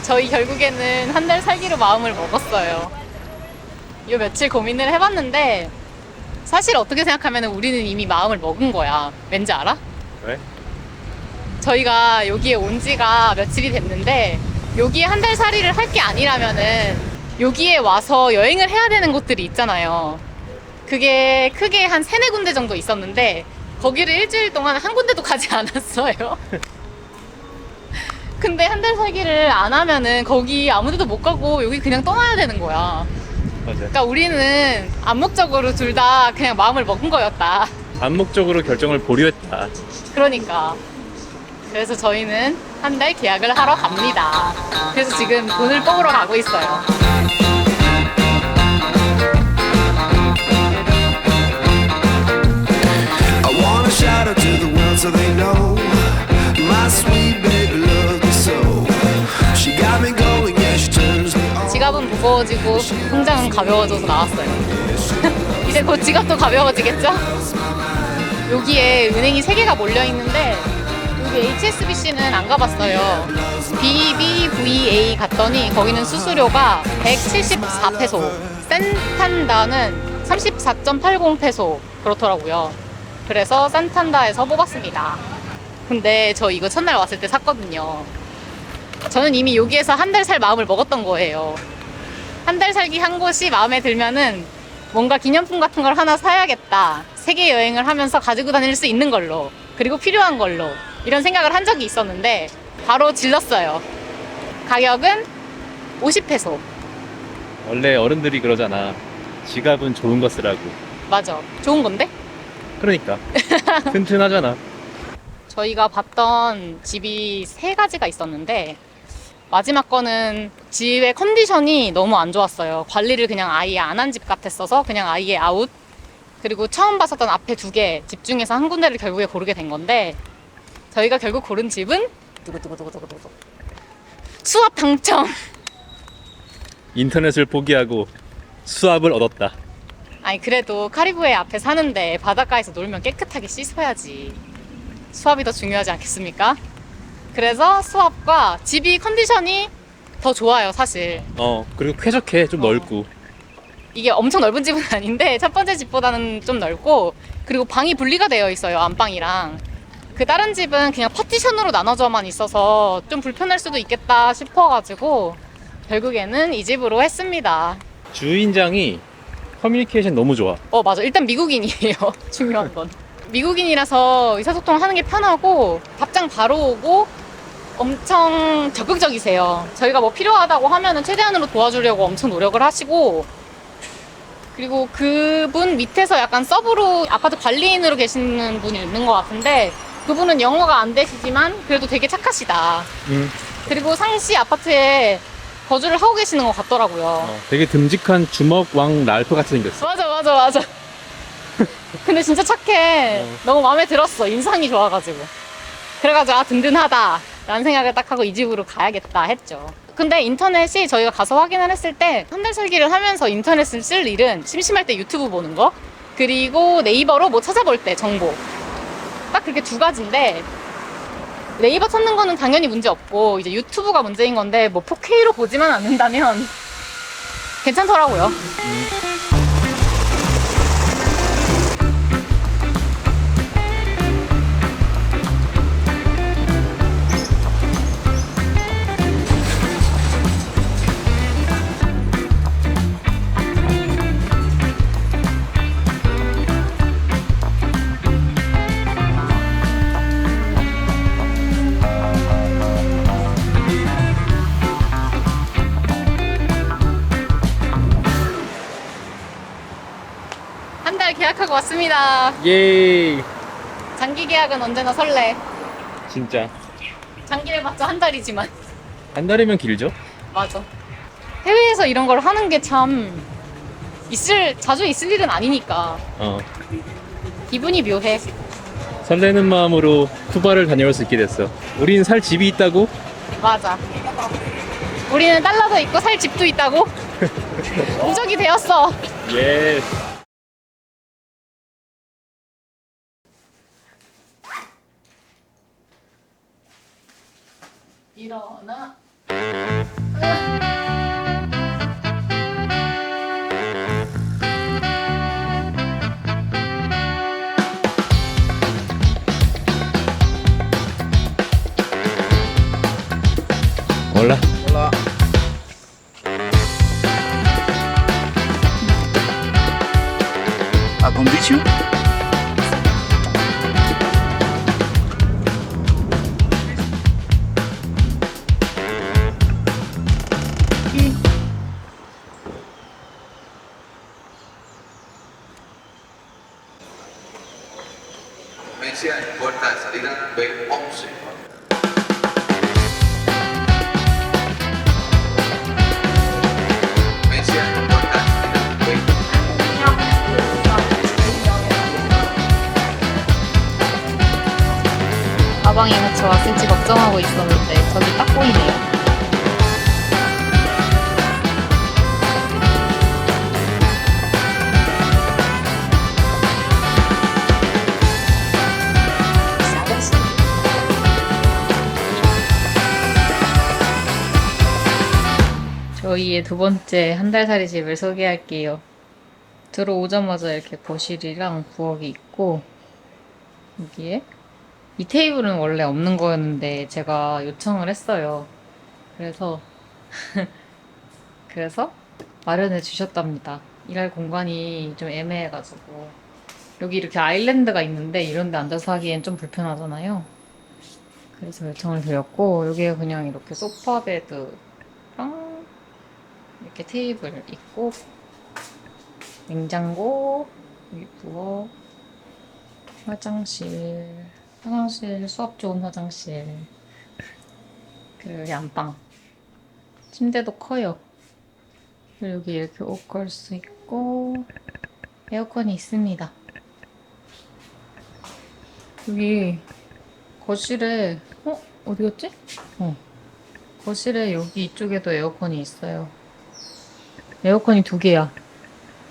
저희 결국에는 한 달 살기로 마음을 먹었어요. 요 며칠 고민을 해봤는데 사실 어떻게 생각하면 우리는 이미 마음을 먹은 거야. 왠지 알아? 왜? 저희가 여기에 온 지가 며칠이 됐는데 여기에 한 달 살이를 할 게 아니라면은 여기에 와서 여행을 해야 되는 곳들이 있잖아요. 그게 크게 한 세네 군데 정도 있었는데 거기를 일주일 동안 한 군데도 가지 않았어요. 근데 한 달 살기를 안 하면은 거기 아무 데도 못 가고 여기 그냥 떠나야 되는 거야. 맞아. 그러니까 우리는 암묵적으로 둘 다 그냥 마음을 먹은 거였다. 암묵적으로 결정을 보류했다. 그러니까. 그래서 저희는 한 달 계약을 하러 갑니다. 그래서 지금 돈을 뽑으러 가고 있어요. I wanna shout out to the world so they know my sweet baby loves me so. She got me going, yeah, she turns me on. 지갑은 무거워지고 통장은 가벼워져서 나왔어요. 이제 곧 지갑도 가벼워지겠죠? 여기에 은행이 3개가 몰려있는데 여기 HSBC는 안 가봤어요. BBVA 갔더니 거기는 수수료가 174페소, 산탄다는 34.80페소 그렇더라고요. 그래서 산탄다에서 뽑았습니다. 근데 저 이거 첫날 왔을 때 샀거든요. 저는 이미 여기에서 한 달 살 마음을 먹었던 거예요. 한 달 살기 한 곳이 마음에 들면은 뭔가 기념품 같은 걸 하나 사야겠다. 세계 여행을 하면서 가지고 다닐 수 있는 걸로, 그리고 필요한 걸로, 이런 생각을 한 적이 있었는데 바로 질렀어요. 가격은 50페소. 원래 어른들이 그러잖아. 지갑은 좋은 거 쓰라고. 맞아. 좋은 건데? 그러니까. 튼튼하잖아. 저희가 봤던 집이 3가지가 있었는데 마지막 거는 집의 컨디션이 너무 안 좋았어요. 관리를 그냥 아예 안 한 집 같았어서 그냥 아예 아웃. 그리고 처음 봤었던 앞에 2개 집 중에서 한 군데를 결국에 고르게 된 건데 저희가 결국 고른 집은 두구두구두구두구두구 수압 당첨. 인터넷을 포기하고 수압을 얻었다. 아니 그래도 카리브해 앞에 사는데 바닷가에서 놀면 깨끗하게 씻어야지. 수압이 더 중요하지 않겠습니까? 그래서 수압과 집이 컨디션이 더 좋아요, 사실. 그리고 쾌적해. 좀 넓고. 이게 엄청 넓은 집은 아닌데 첫 번째 집보다는 좀 넓고, 그리고 방이 분리가 되어 있어요, 안방이랑. 그 다른 집은 그냥 파티션으로 나눠져만 있어서 좀 불편할 수도 있겠다 싶어가지고 결국에는 이 집으로 했습니다. 주인장이 커뮤니케이션 너무 좋아. 맞아. 일단 미국인이에요. 중요한 건. 미국인이라서 의사소통 하는 게 편하고 답장 바로 오고 엄청 적극적이세요. 저희가 뭐 필요하다고 하면은 최대한으로 도와주려고 엄청 노력을 하시고, 그리고 그분 밑에서 약간 서브로 아파트 관리인으로 계시는 분이 있는 것 같은데 그분은 영어가 안 되시지만 그래도 되게 착하시다. 그리고 상시 아파트에 거주를 하고 계시는 것 같더라고요. 되게 듬직한 주먹왕 랄프 같이 생겼어. 맞아. 근데 진짜 착해. 너무 마음에 들었어. 인상이 좋아가지고. 그래가지고 든든하다 라는 생각을 딱 하고 이 집으로 가야겠다 했죠. 근데 인터넷이 저희가 가서 확인을 했을 때 한 달 살기를 하면서 인터넷을 쓸 일은 심심할 때 유튜브 보는 거, 그리고 네이버로 뭐 찾아볼 때 정보, 딱 그렇게 2가지인데 네이버 찾는 거는 당연히 문제 없고 이제 유튜브가 문제인 건데 뭐 4K로 보지만 않는다면 괜찮더라고요. 한 달 계약하고 왔습니다. 예이. 장기 계약은 언제나 설레. 진짜. 장기를 봤자 한 달이지만. 한 달이면 길죠? 맞아. 해외에서 이런 걸 하는 게 참 자주 있을 일은 아니니까 기분이 묘해. 설레는 마음으로 쿠바를 다녀올 수 있게 됐어. 우린 살 집이 있다고? 맞아. 우리는 달러도 있고 살 집도 있다고. 무적이 되었어. 예. 일어나. 몰라. Hola. ¿A condicio? Comincia en puerta de salida B11. Comincia en puerta de salida B11. 가방에 같이 왔을지 걱정하고 있었는데 저기 딱 보이네요. 저희의 두 번째 한 달 살이 집을 소개할게요. 들어오자마자 이렇게 거실이랑 부엌이 있고 여기에 이 테이블은 원래 없는 거였는데 제가 요청을 했어요. 그래서 그래서 마련해 주셨답니다. 일할 공간이 좀 애매해가지고 여기 이렇게 아일랜드가 있는데 이런 데 앉아서 하기엔 좀 불편하잖아요. 그래서 요청을 드렸고 여기에 그냥 이렇게 소파 베드랑 이렇게 테이블 있고 냉장고, 여기 부엌, 화장실, 수업 좋은 화장실, 그리고 여기 안방, 침대도 커요. 그리고 여기 이렇게 옷 걸 수 있고 에어컨이 있습니다. 여기 거실에 어디 갔지? 거실에 여기 이쪽에도 에어컨이 있어요. 에어컨이 2개야.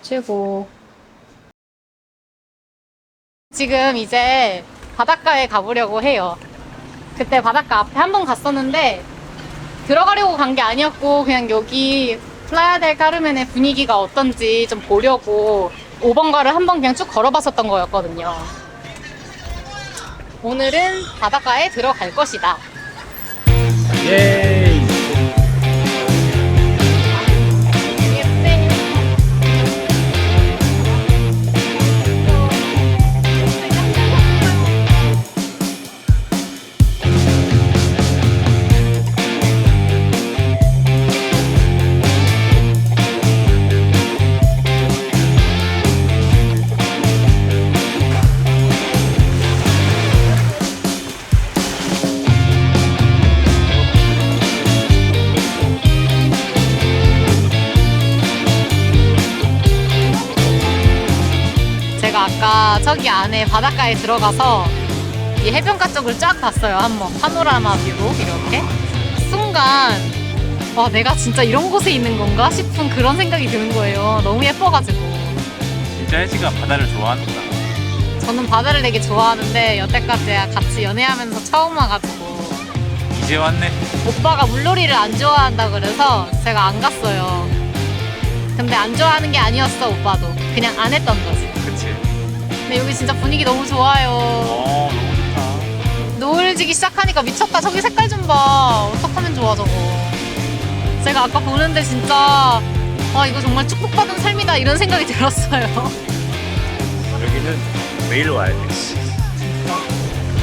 최고. 지금 이제 바닷가에 가보려고 해요. 그때 바닷가 앞에 한 번 갔었는데 들어가려고 간 게 아니었고 그냥 여기 플라야 델 카르멘의 분위기가 어떤지 좀 보려고 5번가를 한 번 그냥 쭉 걸어봤었던 거였거든요. 오늘은 바닷가에 들어갈 것이다. 예이. 제가 아까 저기 안에 바닷가에 들어가서 이 해변가 쪽을 쫙 봤어요. 한번 파노라마 뷰로 이렇게 순간 와 내가 진짜 이런 곳에 있는 건가 싶은 그런 생각이 드는 거예요. 너무 예뻐가지고. 진짜 혜지가 바다를 좋아하는구나. 저는 바다를 되게 좋아하는데 여태까지 같이 연애하면서 처음 와가지고 이제 왔네. 오빠가 물놀이를 안 좋아한다 그래서 제가 안 갔어요. 근데 안 좋아하는 게 아니었어. 오빠도 그냥 안 했던 거지. 그치. 근데 여기 진짜 분위기 너무 좋아요. 너무 좋다. 노을 지기 시작하니까 미쳤다. 저기 색깔 좀 봐. 어떡하면 좋아 저거. 제가 아까 보는데 진짜 이거 정말 축복받은 삶이다 이런 생각이 들었어요. 여기는 매일 와야 돼.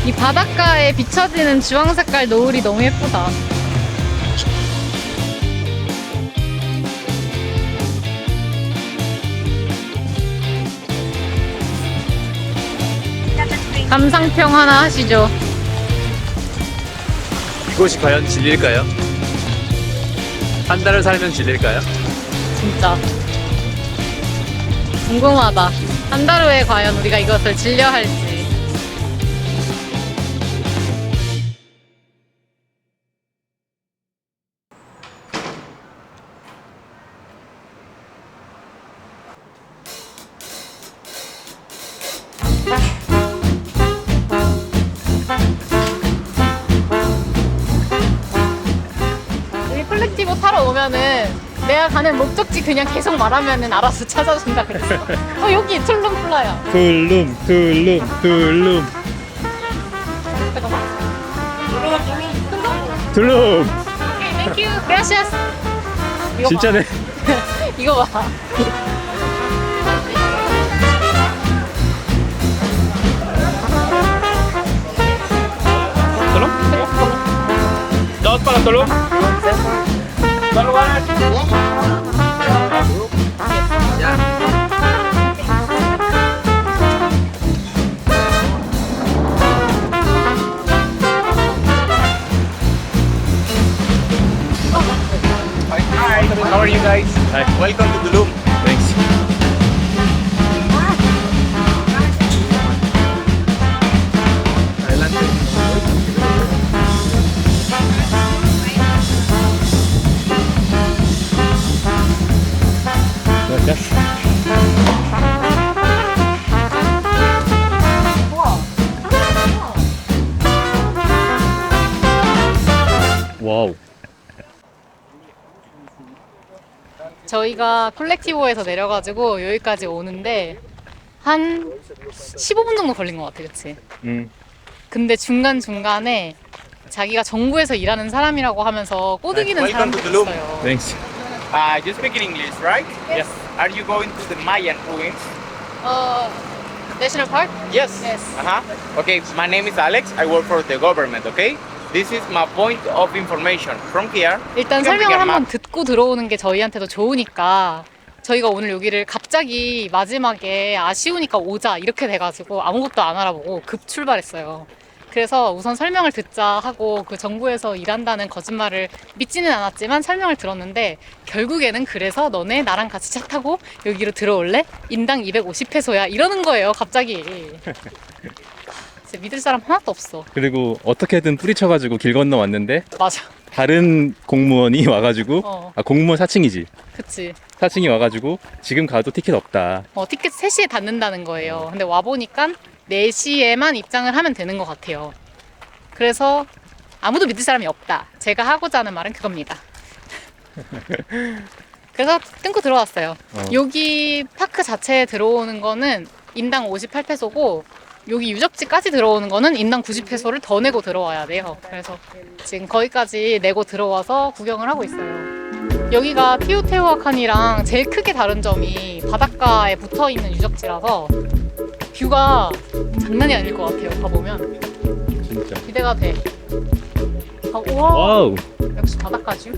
이 바닷가에 비춰지는 주황 색깔 노을이 너무 예쁘다. 감상평 하나 하시죠. 이곳이 과연 진리일까요? 한 달을 살면 진리일까요? 진짜 궁금하다. 한 달 후에 과연 우리가 이것을 즐려 할지. 타러 오면은 내가 가는 목적지 그냥 계속 말하면은 알아서 찾아준다 그랬어. 여기 툴룸 플라야. 툴룸. 잠깐만. 툴룸. 오케이, 땡큐. 그라시아스. 이거 진짜네. 봐. 이거 봐. 툴룸? Dapat pala tulong? Hi, how are you guys? Hi. Welcome to Tulum. Thanks. Gracias. 와우. 저희가 콜렉티보에서 내려가지고 여기까지 오는데 한 15분 정도 걸린 것 같아, 그치? 근데 중간중간에 자기가 정부에서 일하는 사람이라고 하면서 꼬드기는 Welcome 사람도 to Tulum. 있어요. Thanks. You speak in English, right? Yes. Are you going to the Mayan ruins? National Park? Yes. Yes. Okay, my name is Alex. I work for the government, okay? This is my point of information. From here, 일단 you can bring 설명을 a 한번 map. 듣고 들어오는 게 저희한테도 좋으니까 저희가 오늘 여기를 갑자기 마지막에 아쉬우니까 오자 이렇게 돼가지고 아무것도 안 알아보고 급 출발했어요. 그래서 우선 설명을 듣자 하고 그 정부에서 일한다는 거짓말을 믿지는 않았지만 설명을 들었는데 결국에는 그래서 너네 나랑 같이 차 타고 여기로 들어올래? 인당 250페소야 이러는 거예요 갑자기. 진짜 믿을 사람 하나도 없어. 그리고 어떻게든 뿌리쳐가지고 길 건너 왔는데 맞아. 다른 공무원이 와가지고 공무원 4층이지. 그치. 4층이 와가지고 지금 가도 티켓 없다. 티켓 3시에 닫는다는 거예요. 근데 와보니까 4시에만 입장을 하면 되는 것 같아요. 그래서 아무도 믿을 사람이 없다. 제가 하고자 하는 말은 그겁니다. 그래서 끊고 들어왔어요. 여기 파크 자체에 들어오는 거는 인당 58페소고 여기 유적지까지 들어오는 거는 인당 90페소를 더 내고 들어와야 돼요. 그래서 지금 거기까지 내고 들어와서 구경을 하고 있어요. 여기가 티오테우아칸이랑 제일 크게 다른 점이 바닷가에 붙어있는 유적지라서 뷰가 장난이 아닐 것 같아요. 가보면 진짜. 기대가 돼. 우와, 와우. 역시 바닷가죠.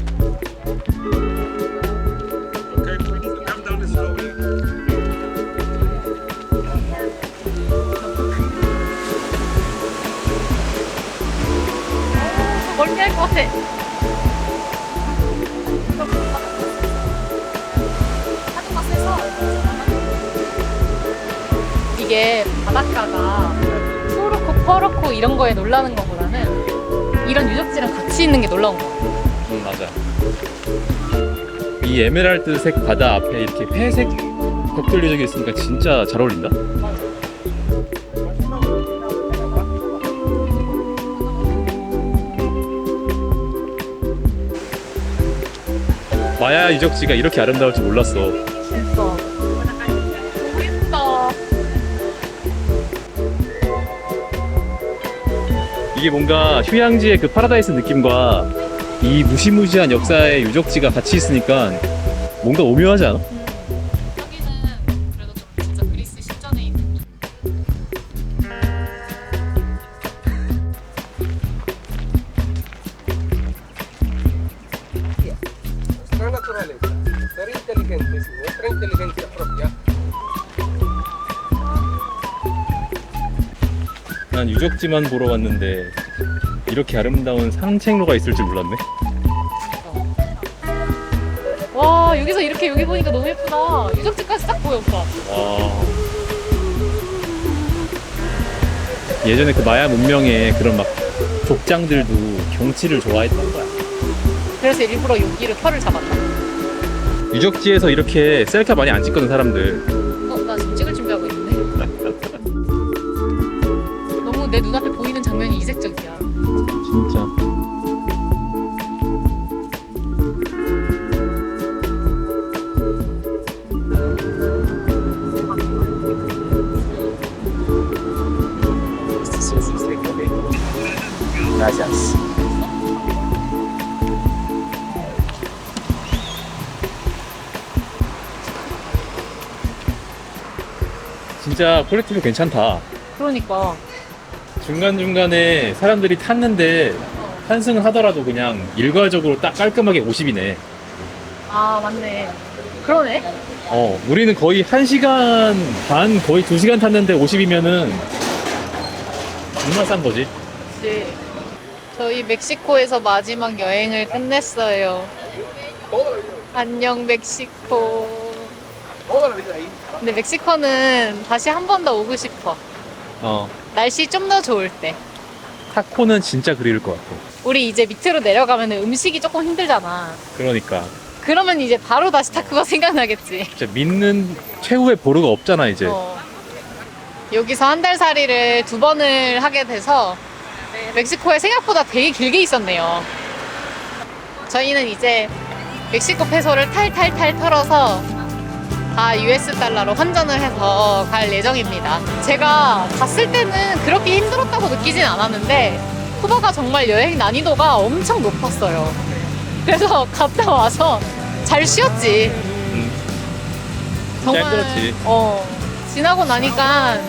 멀리 할 것 같아. 하도가 세서 이게 바닷가가 푸르코 퍼렇고 이런 거에 놀라는 것보다는 이런 유적지랑 같이 있는 게 놀라운 거 같아요. 맞아. 이 에메랄드색 바다 앞에 이렇게 회색 벽돌 유적이 있으니까 진짜 잘 어울린다. 마야 유적지가 이렇게 아름다울 줄 몰랐어. 진짜. 너무 예쁘다. 이게 뭔가 휴양지의 그 파라다이스 느낌과 이 무시무시한 역사의 유적지가 같이 있으니까 뭔가 오묘하지 않아? 여기는 그래도 좀 진짜 그리스 신전에 있는 Nuestra naturaleza, ser inteligentes y nuestra inteligencia propia. 난 유적지만 보러 왔는데 이렇게 아름다운 산책로가 있을 줄 몰랐네. 와, 여기서 이렇게 여기 보니까 너무 예쁘다. 유적지까지 딱 보여, 오빠. 와. 예전에 그 마야 문명의 그런 막 족장들도 경치를 좋아했던 거야. 그래서 일부러 여기를 털을 잡았다. 유적지에서 이렇게 셀카 많이 안 찍거든 사람들. 나 지금 찍을 준비하고 있는데. 너무 내 눈앞에 보이는 장면이 이색적이야. 진짜. 진짜 퀄리티도 괜찮다. 그러니까. 중간중간에 사람들이 탔는데 환승을 하더라도 그냥 일괄적으로 딱 깔끔하게 50이네. 아, 맞네. 그러네. 우리는 거의 1시간 반, 거의 2시간 탔는데 50이면은 정말 싼 거지. 그치. 저희 멕시코에서 마지막 여행을 끝냈어요. 안녕, 멕시코. 근데 멕시코는 다시 한 번 더 오고 싶어. 날씨 좀 더 좋을 때. 타코는 진짜 그리울 것 같아. 우리 이제 밑으로 내려가면 음식이 조금 힘들잖아. 그러니까. 그러면 이제 바로 다시 타코가 생각나겠지. 진짜 믿는 최후의 보루가 없잖아, 이제. 여기서 한 달 살이를 2번을 하게 돼서 멕시코에 생각보다 되게 길게 있었네요. 저희는 이제 멕시코 페소를 탈탈탈 털어서 다 US 달러로 환전을 해서 갈 예정입니다. 제가 갔을 때는 그렇게 힘들었다고 느끼진 않았는데 쿠바가 정말 여행 난이도가 엄청 높았어요. 그래서 갔다 와서 잘 쉬었지. 진짜 힘들었지. 지나고 나니까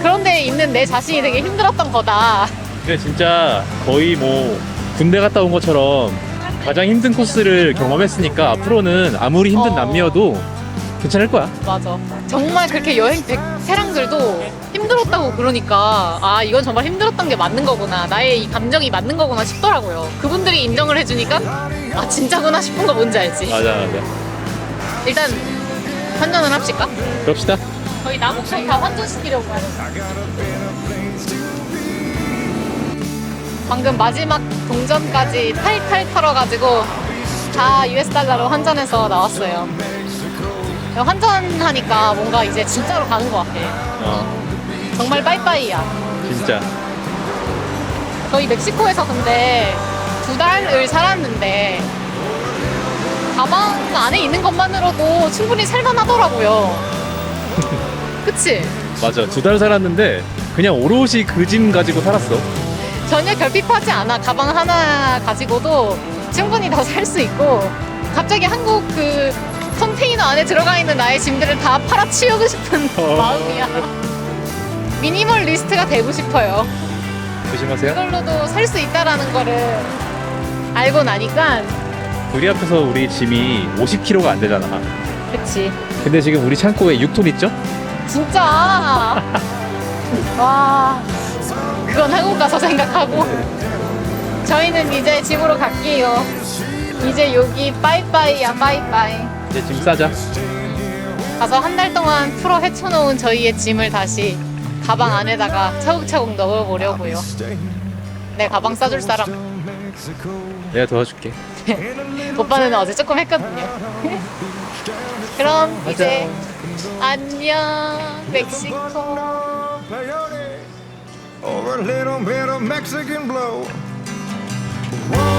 그런 데에 있는 내 자신이 되게 힘들었던 거다. 근데 진짜 거의 뭐 군대 갔다 온 것처럼 가장 힘든 코스를 경험했으니까 앞으로는 아무리 힘든 남미여도 괜찮을 거야. 맞아. 정말 그렇게 여행 베테랑들도 힘들었다고 그러니까 아 이건 정말 힘들었던 게 맞는 거구나. 나의 이 감정이 맞는 거구나 싶더라고요. 그분들이 인정을 해주니까 아 진짜구나 싶은 거 뭔지 알지? 맞아. 일단 환전을 합시까? 그럽시다. 저희 남옥선 다 환전시키려고 해요. 방금 마지막 동전까지 탈탈 털어가지고 다 US 달러로 환전해서 나왔어요. 환전하니까 뭔가 이제 진짜로 가는 것 같아. 정말 빠이빠이야. 진짜. 저희 멕시코에서 근데 2달을 살았는데 가방 안에 있는 것만으로도 충분히 살만하더라고요. 그치? 맞아. 2달 살았는데 그냥 오롯이 그 짐 가지고 살았어. 전혀 결핍하지 않아. 가방 하나 가지고도 충분히 더 살 수 있고 갑자기 한국 그 컨테이너 안에 들어가 있는 나의 짐들을 다 팔아치우고 싶은 마음이야. 미니멀리스트가 되고 싶어요. 조심하세요. 이걸로도 살 수 있다라는 거를 알고 나니까 우리 앞에서 우리 짐이 50kg가 안 되잖아. 그치. 근데 지금 우리 창고에 6톤 있죠? 진짜 와 그건 한국 가서 생각하고 저희는 이제 집으로 갈게요. 이제 여기 빠이빠이야 빠이빠이. 이제 짐 싸자. 가서 한 달 동안 풀어 헤쳐놓은 저희의 짐을 다시 가방 안에다가 차곡차곡 넣어보려고요. 내 가방 싸줄 사람. 내가 도와줄게. 오빠는 어제 조금 했거든요. 그럼 이제 안녕 멕시코. Or a little bit of Mexican blow. Whoa.